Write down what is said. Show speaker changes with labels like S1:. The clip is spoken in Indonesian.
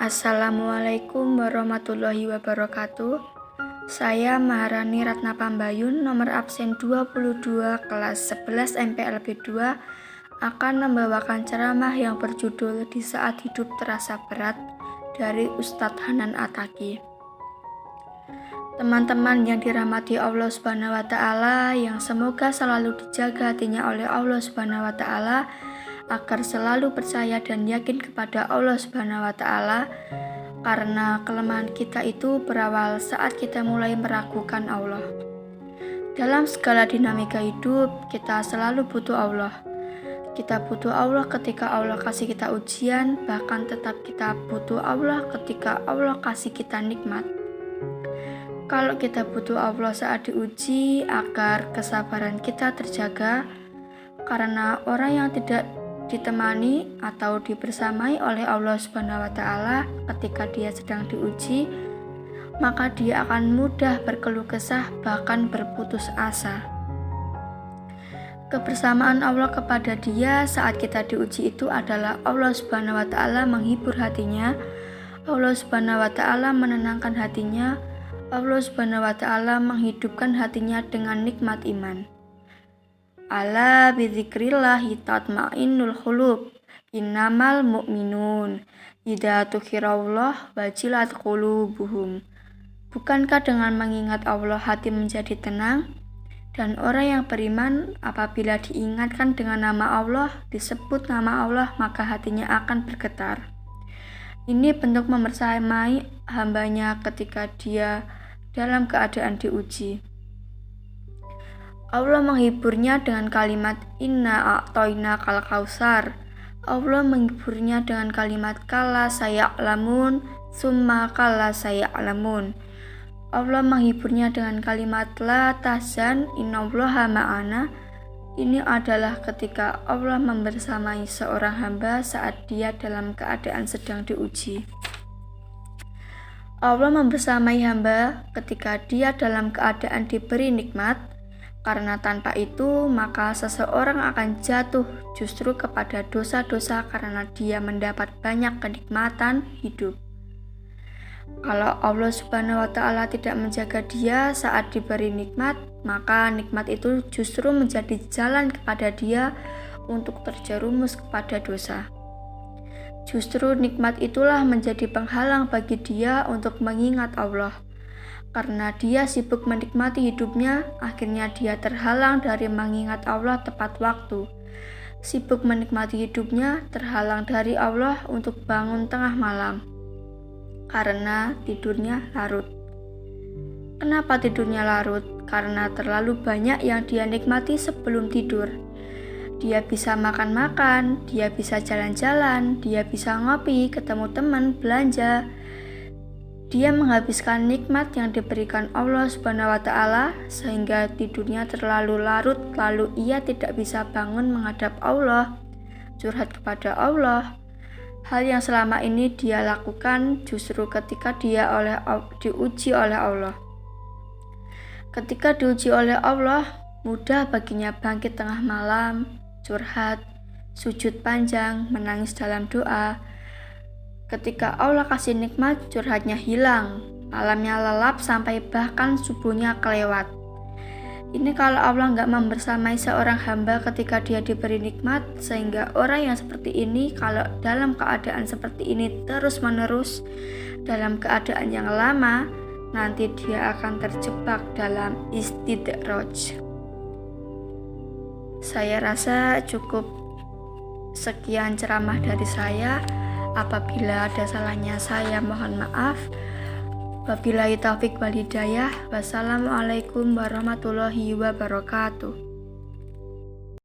S1: Assalamualaikum warahmatullahi wabarakatuh. Saya Maharani Ratna Pambayun, nomor absen 22 kelas 11 MPLB 2 akan membawakan ceramah yang berjudul Di Saat Hidup Terasa Berat dari Ustadz Hanan Attaqi. Teman-teman yang dirahmati Allah Subhanahu wa taala, yang semoga selalu dijaga hatinya oleh Allah Subhanahu wa taala agar selalu percaya dan yakin kepada Allah Subhanahu wa taala, karena kelemahan kita itu berawal saat kita mulai meragukan Allah. Dalam segala dinamika hidup, kita selalu butuh Allah. Kita butuh Allah ketika Allah kasih kita ujian, bahkan tetap kita butuh Allah ketika Allah kasih kita nikmat. Kalau kita butuh Allah saat diuji agar kesabaran kita terjaga, karena orang yang tidak ditemani atau dibersamai oleh Allah Subhanahu wa taala ketika dia sedang diuji, maka dia akan mudah berkeluh kesah, bahkan berputus asa. Kebersamaan Allah kepada dia saat kita diuji itu adalah Allah Subhanahu wa taala menghibur hatinya, Allah Subhanahu wa taala menenangkan hatinya, Allah Subhanahu wa taala menghidupkan hatinya dengan nikmat iman. Ala bidzikrillahi tatma'innul qulub, innamal mu'minun idza dzukirallah wajilat qulubuhum. Bukankah dengan mengingat Allah hati menjadi tenang? Dan orang yang beriman apabila diingatkan dengan nama Allah, disebut nama Allah, maka hatinya akan bergetar. Ini bentuk membersamai hambanya ketika dia dalam keadaan diuji. Allah menghiburnya dengan kalimat Inna a'toinakal kausar. Allah menghiburnya dengan kalimat Kala saya'lamun summa kala saya'lamun. Allah menghiburnya dengan kalimat La tahzan innallaha ma'ana. Ini adalah ketika Allah membersamai seorang hamba saat dia dalam keadaan sedang diuji. Allah membersamai hamba ketika dia dalam keadaan diberi nikmat, karena tanpa itu maka seseorang akan jatuh justru kepada dosa-dosa karena dia mendapat banyak kenikmatan hidup. Kalau Allah Subhanahu wa taala tidak menjaga dia saat diberi nikmat, maka nikmat itu justru menjadi jalan kepada dia untuk terjerumus kepada dosa. Justru nikmat itulah menjadi penghalang bagi dia untuk mengingat Allah. Karena dia sibuk menikmati hidupnya, akhirnya dia terhalang dari mengingat Allah tepat waktu. Sibuk menikmati hidupnya, terhalang dari Allah untuk bangun tengah malam, karena tidurnya larut. Kenapa tidurnya larut? Karena terlalu banyak yang dia nikmati sebelum tidur. Dia bisa makan-makan, dia bisa jalan-jalan, dia bisa ngopi, ketemu teman, belanja. Dia menghabiskan nikmat yang diberikan Allah Subhanahu wa taala sehingga tidurnya terlalu larut, lalu ia tidak bisa bangun menghadap Allah, curhat kepada Allah. Hal yang selama ini dia lakukan justru ketika dia diuji oleh Allah. Ketika diuji oleh Allah, mudah baginya bangkit tengah malam, curhat, sujud panjang, menangis dalam doa. Ketika Allah kasih nikmat, curhatnya hilang, malamnya lelap sampai bahkan subuhnya kelewat. Ini kalau Allah nggak membersamai seorang hamba ketika dia diberi nikmat, sehingga orang yang seperti ini kalau dalam keadaan seperti ini terus-menerus dalam keadaan yang lama, nanti dia akan terjebak dalam istidraj. Saya rasa cukup sekian ceramah dari saya. Apabila ada salahnya saya mohon maaf. Wabillahi taufik wal hidayah. Wassalamualaikum warahmatullahi wabarakatuh.